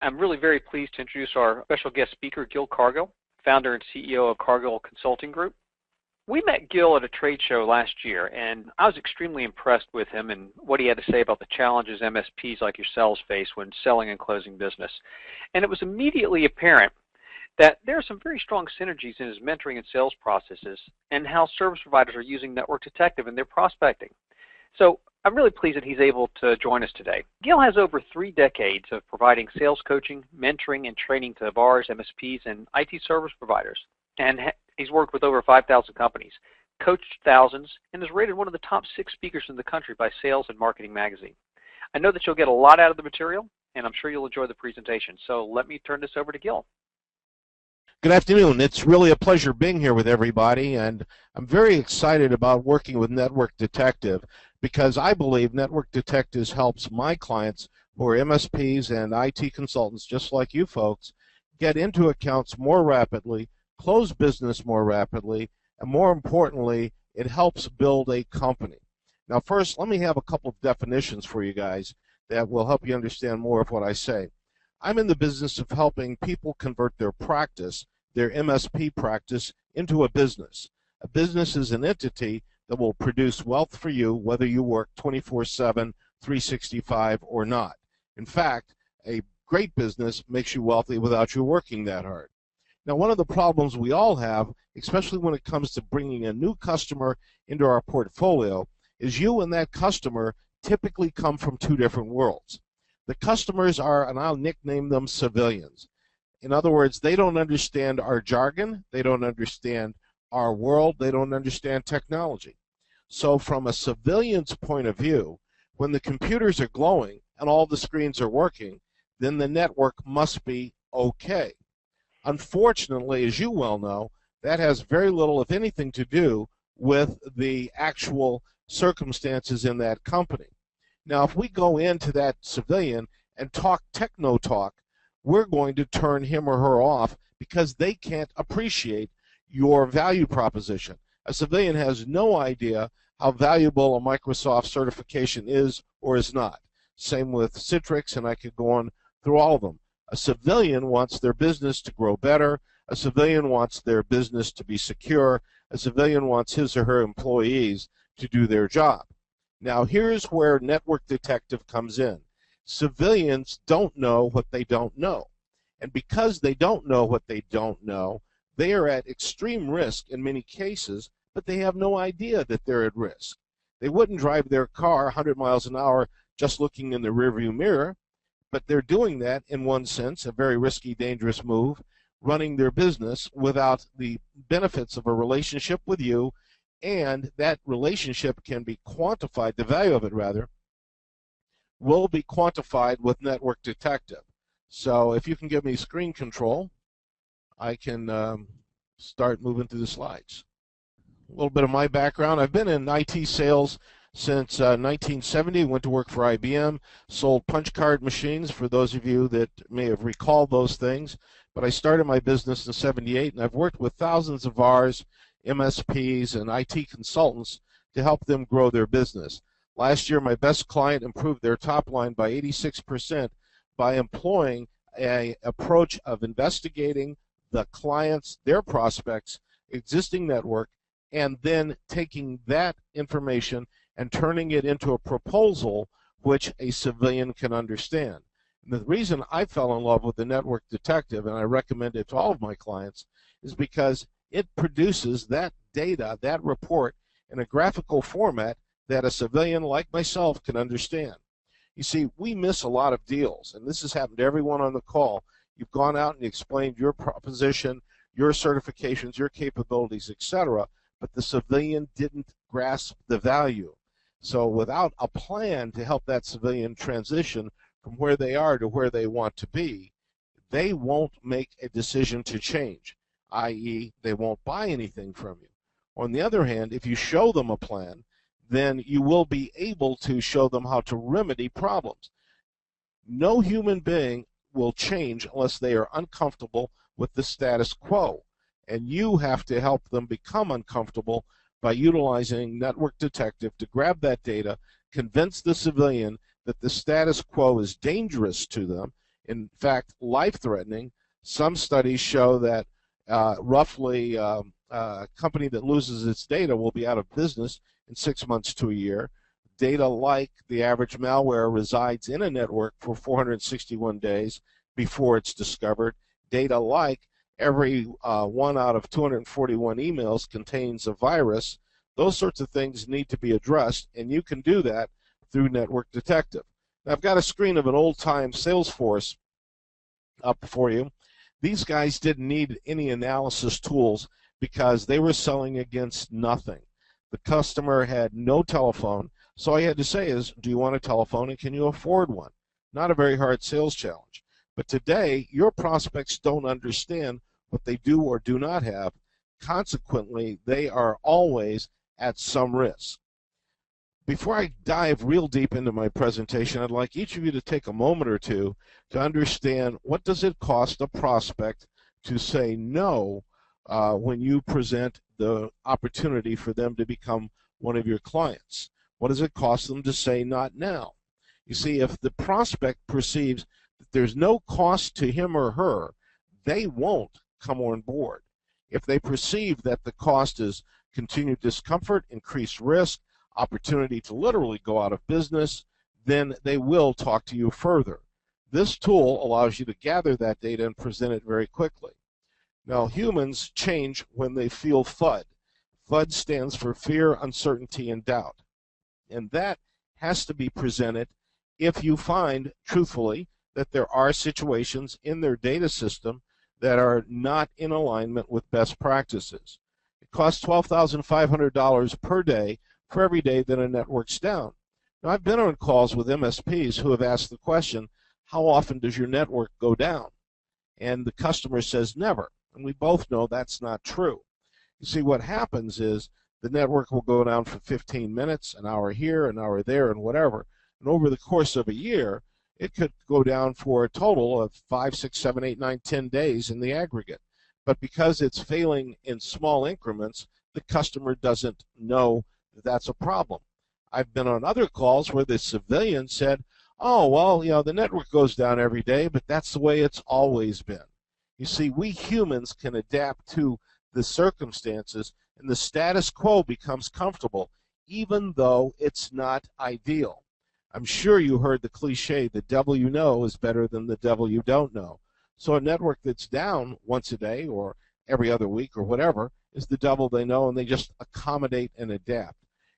I'm really very pleased to introduce our special guest speaker, Gil Cargill, founder and CEO of Cargill Consulting Group. We met Gil at a trade show last year, and I was extremely impressed with him and what he had to say about the challenges MSPs like yourselves face when selling and closing business. And it was immediately apparent that there are some very strong synergies in his mentoring and sales processes and how service providers are using Network Detective in their prospecting. So I'm really pleased that he's able to join us today. Gil has over 3 decades of providing sales coaching, mentoring, and training to VARs, MSPs, and IT service providers. And he's worked with over 5,000 companies, coached thousands, and is rated one of the top 6 speakers in the country by Sales and Marketing Magazine. I know that you'll get a lot out of the material, and I'm sure you'll enjoy the presentation. So let me turn this over to Gil. Good afternoon. It's really a pleasure being here with everybody, and I'm very excited about working with Network Detective because I believe Network Detective helps my clients, who are MSPs and IT consultants just like you folks, get into accounts more rapidly, close business more rapidly, and more importantly, it helps build a company. Now first, let me have a couple of definitions for you guys that will help you understand more of what I say. I'm in the business of helping people convert their practice, their MSP practice, into a business. A business is an entity that will produce wealth for you whether you work 24/7, 365 or not. In fact, a great business makes you wealthy without you working that hard. Now, one of the problems we all have, especially when it comes to bringing a new customer into our portfolio, is you and that customer typically come from 2 different worlds. The customers are, and I'll nickname them, civilians. In other words, they don't understand our jargon, they don't understand our world, they don't understand technology. So from a civilian's point of view, when the computers are glowing and all the screens are working, then the network must be okay. Unfortunately, as you well know, that has very little, if anything, to do with the actual circumstances in that company. Now, if we go into that civilian and talk techno talk, we're going to turn him or her off because they can't appreciate your value proposition. A civilian has no idea how valuable a Microsoft certification is or is not. Same with Citrix, and I could go on through all of them. A civilian wants their business to grow better. A civilian wants their business to be secure. A civilian wants his or her employees to do their job. Now, here's where Network Detective comes in. Civilians don't know what they don't know. And because they don't know what they don't know, they are at extreme risk in many cases, but they have no idea that they're at risk. They wouldn't drive their car 100 miles an hour just looking in the rearview mirror, but they're doing that, in one sense, a very risky, dangerous move, running their business without the benefits of a relationship with you, and that relationship can be quantified, the value of it rather, will be quantified with Network Detective. So if you can give me screen control, I can start moving through the slides. A little bit of my background. I've been in IT sales since 1970. Went to work for IBM, sold punch card machines for those of you that may have recalled those things. But I started my business in '78, and I've worked with thousands of VARs, MSPs, and IT consultants to help them grow their business. Last year, my best client improved their top line by 86% by employing an approach of investigating the clients, their prospects, existing network, and then taking that information and turning it into a proposal which a civilian can understand. And the reason I fell in love with the Network Detective, and I recommend it to all of my clients, is because it produces that data, that report, in a graphical format that a civilian like myself can understand. You see, we miss a lot of deals, and this has happened to everyone on the call. You've gone out and explained your proposition, your certifications, your capabilities, etc., but the civilian didn't grasp the value. So without a plan to help that civilian transition from where they are to where they want to be, they won't make a decision to change, i.e., they won't buy anything from you. On the other hand, if you show them a plan, then you will be able to show them how to remedy problems. No human being will change unless they are uncomfortable with the status quo. And you have to help them become uncomfortable by utilizing Network Detective to grab that data, convince the civilian that the status quo is dangerous to them, In fact, life-threatening. Some studies show that roughly a company that loses its data will be out of business in 6 months to a year. Data like the average malware resides in a network for 461 days before it's discovered. Data like every 1 out of 241 emails contains a virus. Those sorts of things need to be addressed, and you can do that through Network Detective. Now, I've got a screen of an old-time Salesforce up for you. These guys didn't need any analysis tools because they were selling against nothing. The customer had no telephone, so all you had to say is, do you want a telephone and can you afford one? Not a very hard sales challenge. But today, your prospects don't understand what they do or do not have. Consequently, they are always at some risk. Before I dive real deep into my presentation, I'd like each of you to take a moment or two to understand what does it cost a prospect to say no when you present the opportunity for them to become one of your clients. What does it cost them to say not now? You see, if the prospect perceives that there's no cost to him or her, they won't come on board. If they perceive that the cost is continued discomfort, increased risk, opportunity to literally go out of business, then they will talk to you further. This tool allows you to gather that data and present it very quickly. Now, humans change when they feel FUD. FUD stands for fear, uncertainty, and doubt. And that has to be presented if you find, truthfully, that there are situations in their data system that are not in alignment with best practices. It costs $12,500 per day for every day that a network's down. Now, I've been on calls with MSPs who have asked the question, how often does your network go down? And the customer says never. And we both know that's not true. You see, what happens is the network will go down for 15 minutes, an hour here, an hour there, and whatever. And over the course of a year, it could go down for a total of 5, 6, 7, 8, 9, 10 days in the aggregate. But because it's failing in small increments, the customer doesn't know that that's a problem. I've been on other calls where the civilian said, oh, well, you know, the network goes down every day, but that's the way it's always been. You see, we humans can adapt to the circumstances, and the status quo becomes comfortable, even though it's not ideal. I'm sure you heard the cliche, the devil you know is better than the devil you don't know. So a network that's down once a day or every other week or whatever is the devil they know, and they just accommodate and adapt.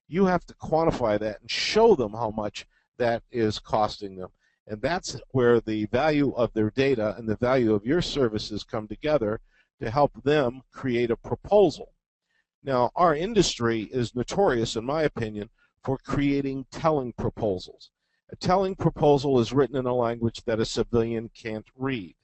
You have to quantify that and show them how much that is costing them. And that's where the value of their data and the value of your services come together to help them create a proposal. Now, our industry is notorious, in my opinion, for creating telling proposals. A telling proposal is written in a language that a civilian can't read.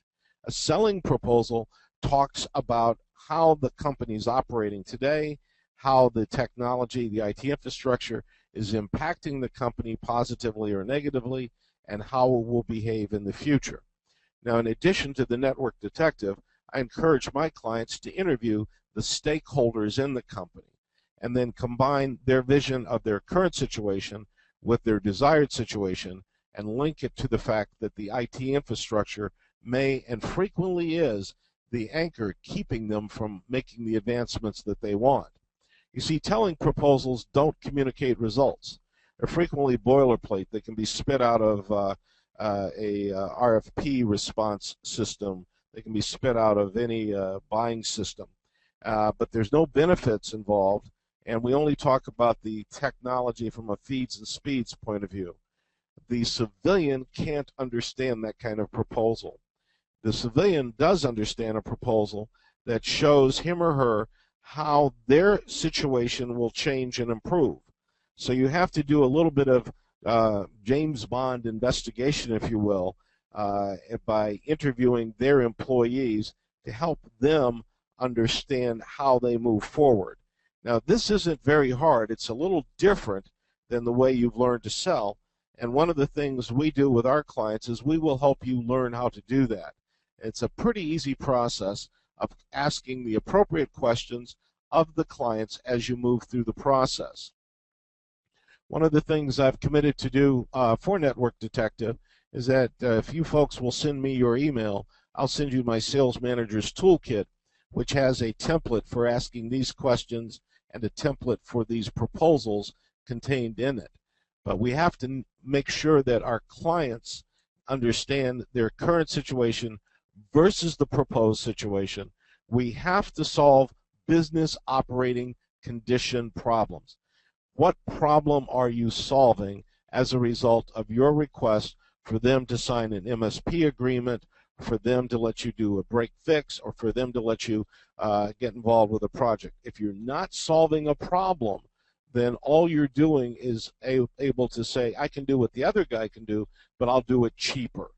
A selling proposal talks about how the company is operating today, how the technology, the IT infrastructure is impacting the company positively or negatively, and how it will behave in the future. Now, in addition to the network detective, I encourage my clients to interview the stakeholders in the company and then combine their vision of their current situation with their desired situation and link it to the fact that the IT infrastructure may and frequently is the anchor keeping them from making the advancements that they want. You see, telling proposals don't communicate results. They're frequently boilerplate. They can be spit out of a RFP response system. They can be spit out of any buying system. But there's no benefits involved, and we only talk about the technology from a feeds and speeds point of view. The civilian can't understand that kind of proposal. The civilian does understand a proposal that shows him or her how their situation will change and improve. So you have to do a little bit of James Bond investigation, if you will, by interviewing their employees to help them understand how they move forward. Now, this isn't very hard. It's a little different than the way you've learned to sell. And one of the things we do with our clients is we will help you learn how to do that. It's a pretty easy process of asking the appropriate questions of the clients as you move through the process. One of the things I've committed to do for Network Detective is that if you folks will send me your email, I'll send you my Sales Manager's Toolkit, which has a template for asking these questions and a template for these proposals contained in it. But we have to make sure that our clients understand their current situation versus the proposed situation. We have to solve business operating condition problems. What problem are you solving as a result of your request for them to sign an MSP agreement, for them to let you do a break fix, or for them to let you get involved with a project? If you're not solving a problem, then all you're doing is able to say, I can do what the other guy can do, but I'll do it cheaper.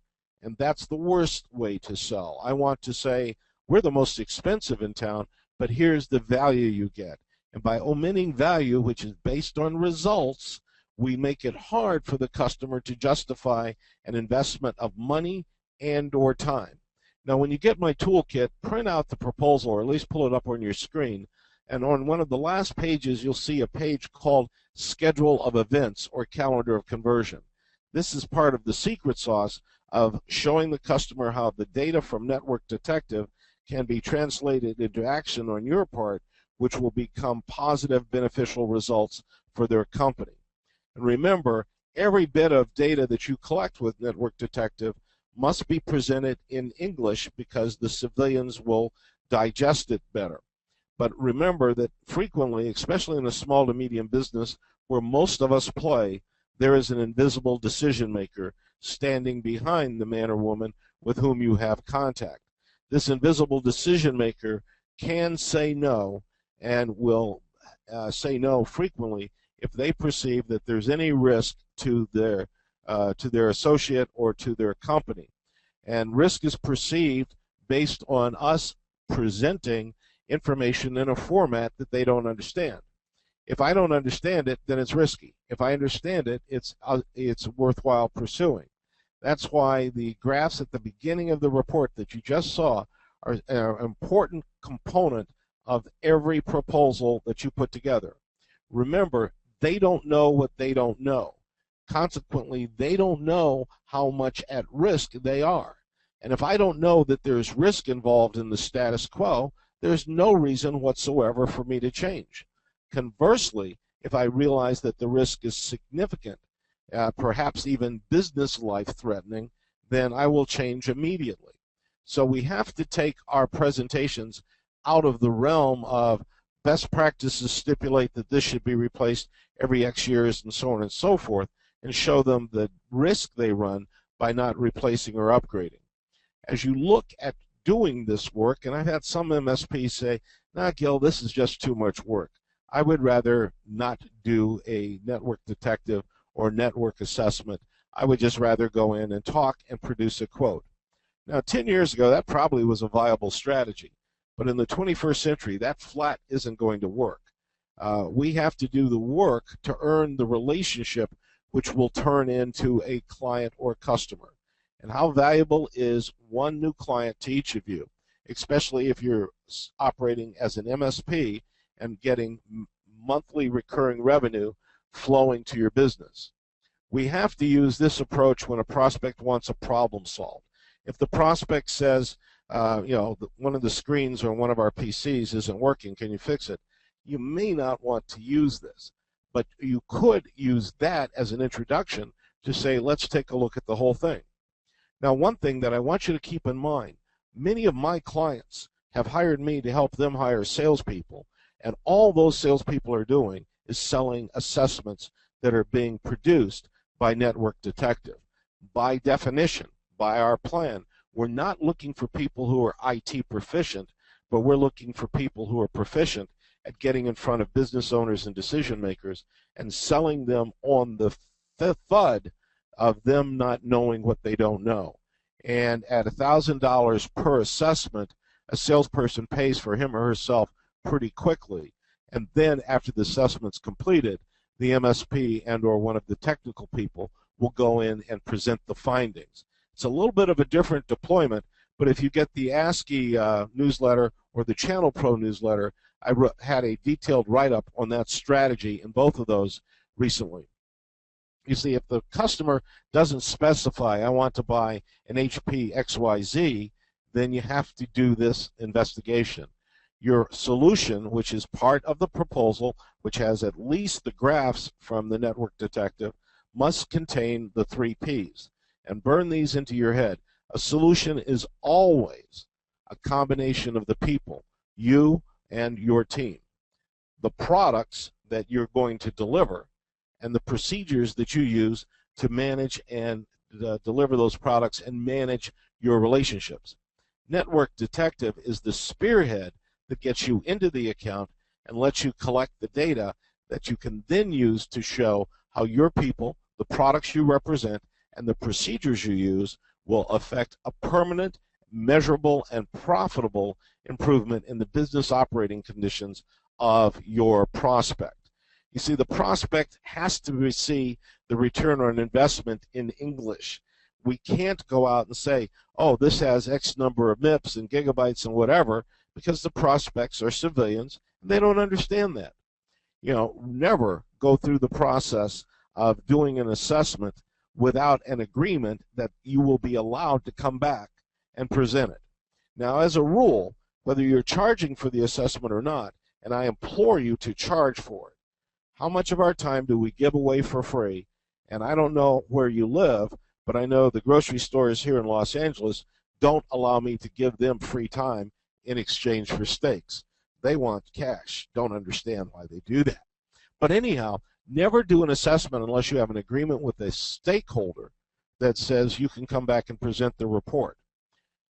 And that's the worst way to sell. I want to say, we're the most expensive in town, but here's the value you get. And by omitting value, which is based on results, we make it hard for the customer to justify an investment of money and or time. Now, when you get my toolkit, print out the proposal, or at least pull it up on your screen, and on one of the last pages, you'll see a page called Schedule of Events or Calendar of Conversion. This is part of the secret sauce of showing the customer how the data from Network Detective can be translated into action on your part, which will become positive, beneficial results for their company. And remember, every bit of data that you collect with Network Detective must be presented in English because the civilians will digest it better. But remember that frequently, especially in a small to medium business where most of us play, there is an invisible decision maker standing behind the man or woman with whom you have contact. This invisible decision maker can say no, and will say no frequently if they perceive that there's any risk to their associate or to their company. And risk is perceived based on us presenting information in a format that they don't understand. If I don't understand it, then it's risky. If I understand it, it's worthwhile pursuing. That's why the graphs at the beginning of the report that you just saw are an important component of every proposal that you put together. Remember, they don't know what they don't know. Consequently, they don't know how much at risk they are. And if I don't know that there's risk involved in the status quo, there's no reason whatsoever for me to change. Conversely, if I realize that the risk is significant, perhaps even business life-threatening, then I will change immediately. So we have to take our presentations out of the realm of best practices stipulate that this should be replaced every X years and so on and so forth, and show them the risk they run by not replacing or upgrading. As you look at doing this work, and I've had some MSPs say, nah, Gil, this is just too much work. I would rather not do a network detective or network assessment. I would just rather go in and talk and produce a quote. Now, 10 years ago, that probably was a viable strategy. But in the 21st century, that flat isn't going to work. We have to do the work to earn the relationship which will turn into a client or customer. And how valuable is one new client to each of you, especially if you're operating as an MSP and getting monthly recurring revenue flowing to your business. We have to use this approach when a prospect wants a problem solved. If the prospect says, one of the screens on one of our PCs isn't working, can you fix it? You may not want to use this, but you could use that as an introduction to say, let's take a look at the whole thing. Now, one thing that I want you to keep in mind, many of my clients have hired me to help them hire salespeople, and all those salespeople are doing is selling assessments that are being produced by Network Detective. By definition, by our plan, we're not looking for people who are IT proficient, but we're looking for people who are proficient at getting in front of business owners and decision makers and selling them on the FUD of them not knowing what they don't know. And at $1,000 per assessment, a salesperson pays for him or herself pretty quickly. And then after the assessment's completed, the MSP and or one of the technical people will go in and present the findings. It's a little bit of a different deployment, but if you get the ASCII newsletter or the Channel Pro newsletter, I had a detailed write-up on that strategy in both of those recently. You see, if the customer doesn't specify, I want to buy an HP XYZ, then you have to do this investigation. Your solution, which is part of the proposal, which has at least the graphs from the network detective, must contain the 3 Ps. And burn these into your head. A solution is always a combination of the people, you and your team, the products that you're going to deliver, and the procedures that you use to manage and deliver those products and manage your relationships. Network Detective is the spearhead that gets you into the account and lets you collect the data that you can then use to show how your people, the products you represent, and the procedures you use will affect a permanent, measurable, and profitable improvement in the business operating conditions of your prospect. You see, the prospect has to see the return on investment in English. We can't go out and say, oh, this has X number of MIPS and gigabytes and whatever, because the prospects are civilians, and they don't understand that. You know, never go through the process of doing an assessment without an agreement that you will be allowed to come back and present it. Now, as a rule, whether you're charging for the assessment or not, and I implore you to charge for it, how much of our time do we give away for free? And I don't know where you live, but I know the grocery stores here in Los Angeles don't allow me to give them free time in exchange for steaks. They want cash. Don't understand why they do that. But anyhow, never do an assessment unless you have an agreement with a stakeholder that says you can come back and present the report.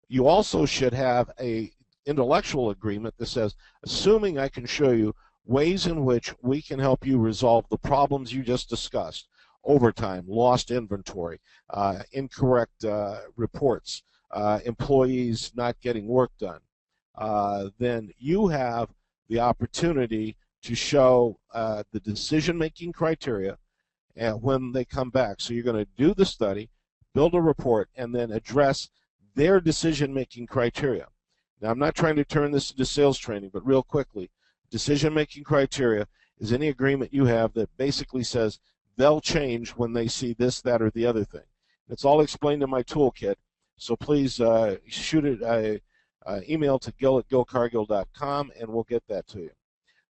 You also should have an intellectual agreement that says, assuming I can show you ways in which we can help you resolve the problems you just discussed, overtime, lost inventory, incorrect reports, employees not getting work done, then you have the opportunity to show the decision-making criteria and when they come back. So you're going to do the study, build a report, and then address their decision-making criteria. Now, I'm not trying to turn this into sales training, but real quickly, decision-making criteria is any agreement you have that basically says they'll change when they see this, that, or the other thing. It's all explained in my toolkit, so please shoot it, email to gil@gilcargill.com, and we'll get that to you.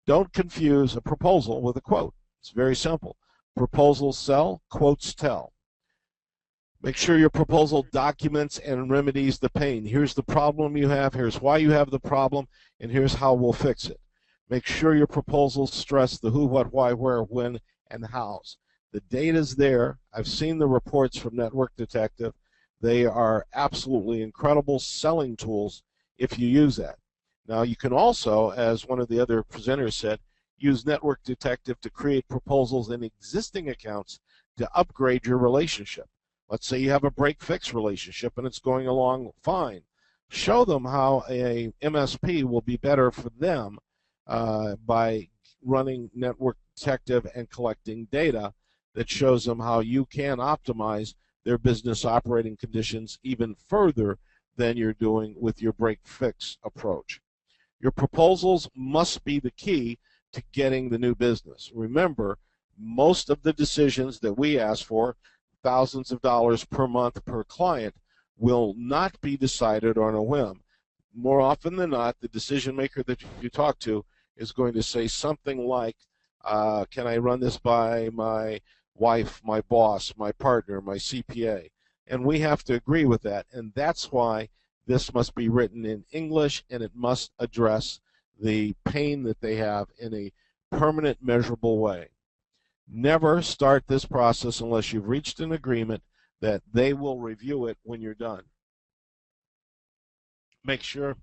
Don't confuse a proposal with a quote. It's very simple. Proposals sell, quotes tell. Make sure your proposal documents and remedies the pain. Here's the problem you have, here's why you have the problem, and here's how we'll fix it. Make sure your proposals stress the who, what, why, where, when, and hows. The data's there. I've seen the reports from Network Detective. They are absolutely incredible selling tools if you use that. Now, you can also, as one of the other presenters said, use Network Detective to create proposals in existing accounts to upgrade your relationship. Let's say you have a break-fix relationship and it's going along fine. Show them how a MSP will be better for them by running Network Detective and collecting data that shows them how you can optimize their business operating conditions even further than you're doing with your break-fix approach. Your proposals must be the key to getting the new business. Remember, most of the decisions that we ask for, thousands of dollars per month per client, will not be decided on a whim. More often than not, the decision maker that you talk to is going to say something like, can I run this by my wife, my boss, my partner, my CPA? And we have to agree with that, and that's why this must be written in English, and it must address the pain that they have in a permanent, measurable way. Never start this process unless you've reached an agreement that they will review it when you're done. Make sure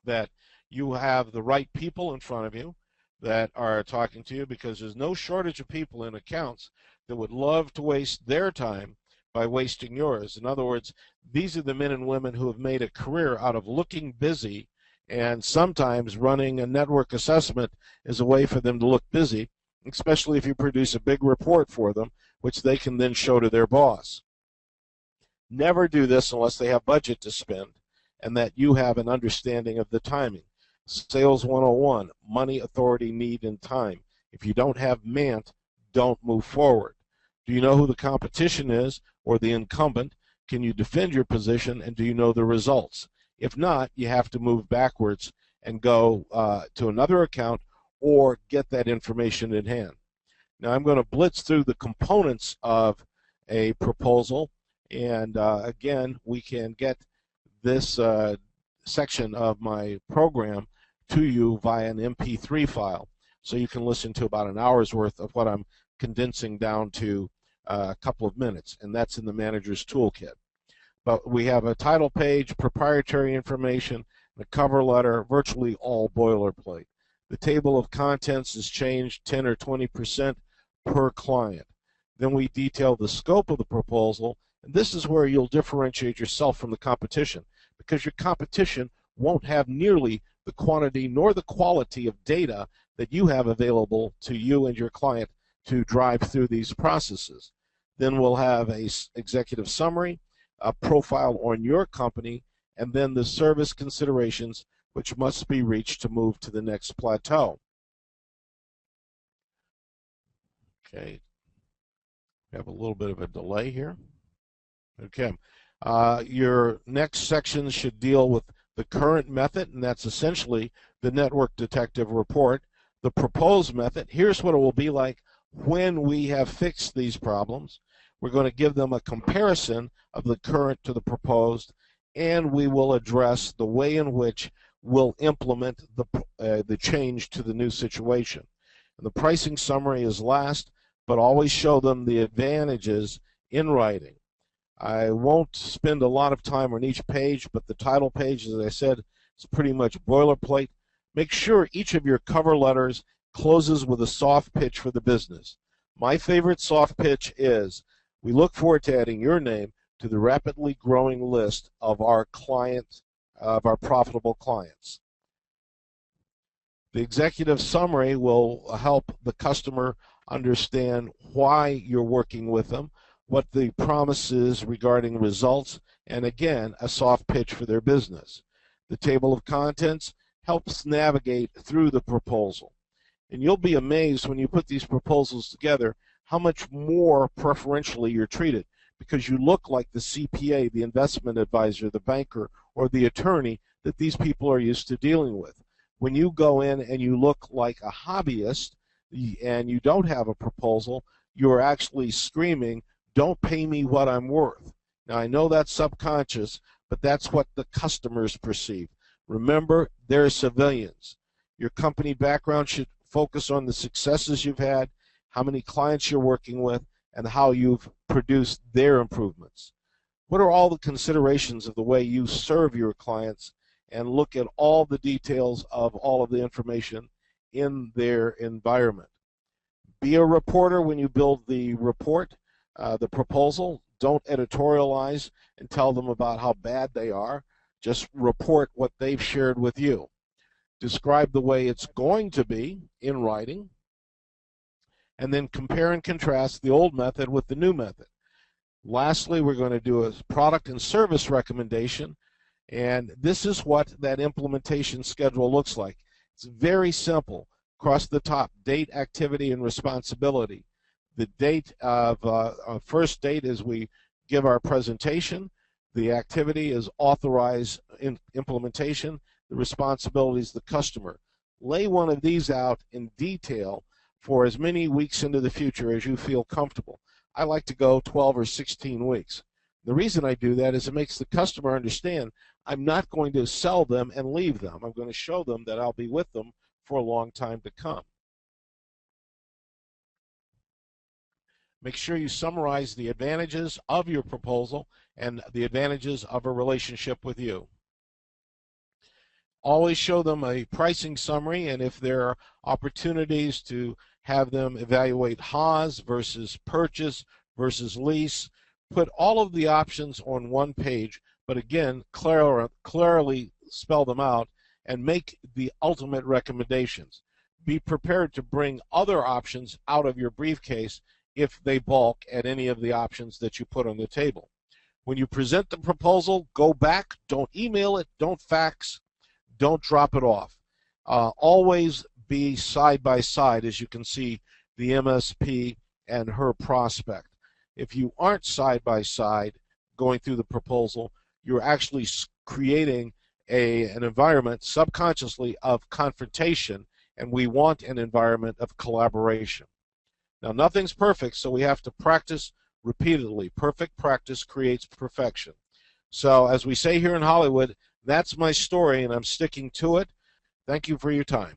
that you have the right people in front of you that are talking to you, because there's no shortage of people in accounts that would love to waste their time by wasting yours. In other words, these are the men and women who have made a career out of looking busy, and sometimes running a network assessment is a way for them to look busy, especially if you produce a big report for them, which they can then show to their boss. Never do this unless they have budget to spend and that you have an understanding of the timing. Sales 101, money, authority, need, and time. If you don't have MANT, don't move forward. Do you know who the competition is or the incumbent? Can you defend your position, and do you know the results? If not, you have to move backwards and go to another account or get that information in hand. Now I'm going to blitz through the components of a proposal, and again, we can get this section of my program to you via an MP3 file, so you can listen to about an hour's worth of what I'm condensing down to a couple of minutes, and that's in the Manager's Toolkit. But we have a title page, proprietary information, a cover letter, virtually all boilerplate. The table of contents is changed 10 or 20% per client. Then we detail the scope of the proposal, and this is where you'll differentiate yourself from the competition, because your competition won't have nearly the quantity nor the quality of data that you have available to you and your client to drive through these processes. Then we'll have an executive summary, a profile on your company, and then the service considerations which must be reached to move to the next plateau. Okay, we have a little bit of a delay here. Okay, your next section should deal with the current method, and that's essentially the Network Detective report. The proposed method, here's what it will be like when we have fixed these problems. We're going to give them a comparison of the current to the proposed, and we will address the way in which we'll implement the change to the new situation. And the pricing summary is last, but always show them the advantages in writing. I won't spend a lot of time on each page, but the title page, as I said, is pretty much boilerplate. Make sure each of your cover letters closes with a soft pitch for the business. My favorite soft pitch is, we look forward to adding your name to the rapidly growing list of our profitable clients. The executive summary will help the customer understand why you're working with them, what the promise is regarding results, and again, a soft pitch for their business. The table of contents helps navigate through the proposal. And you'll be amazed when you put these proposals together how much more preferentially you're treated, because you look like the CPA, the investment advisor, the banker, or the attorney that these people are used to dealing with. When you go in and you look like a hobbyist and you don't have a proposal, you're actually screaming, "Don't pay me what I'm worth." Now, I know that's subconscious, but that's what the customers perceive. Remember, they're civilians. Your company background should focus on the successes you've had, how many clients you're working with, and how you've produced their improvements. What are all the considerations of the way you serve your clients, and look at all the details of all of the information in their environment. Be a reporter when you build the report, the proposal. Don't editorialize and tell them about how bad they are. Just report what they've shared with you. Describe the way it's going to be in writing, and then compare and contrast the old method with the new method. Lastly, we're going to do a product and service recommendation, and this is what that implementation schedule looks like. It's very simple. Across the top, date, activity, and responsibility. The date of first date is we give our presentation. The activity is authorize implementation. The responsibility is the customer. Lay one of these out in detail for as many weeks into the future as you feel comfortable. I like to go 12 or 16 weeks. The reason I do that is it makes the customer understand I'm not going to sell them and leave them. I'm going to show them that I'll be with them for a long time to come. Make sure you summarize the advantages of your proposal and the advantages of a relationship with you. Always show them a pricing summary, and if there are opportunities to have them evaluate Haas versus purchase versus lease, put all of the options on one page, but again, clearly spell them out and make the ultimate recommendations. Be prepared to bring other options out of your briefcase if they balk at any of the options that you put on the table. When you present the proposal, go back, don't email it, don't fax, don't drop it off. Always be side by side, as you can see, the MSP and her prospect. If you aren't side by side going through the proposal, you're actually creating an environment subconsciously of confrontation, and we want an environment of collaboration. Now, nothing's perfect, so we have to practice repeatedly. Perfect practice creates perfection. So, as we say here in Hollywood, that's my story, and I'm sticking to it. Thank you for your time.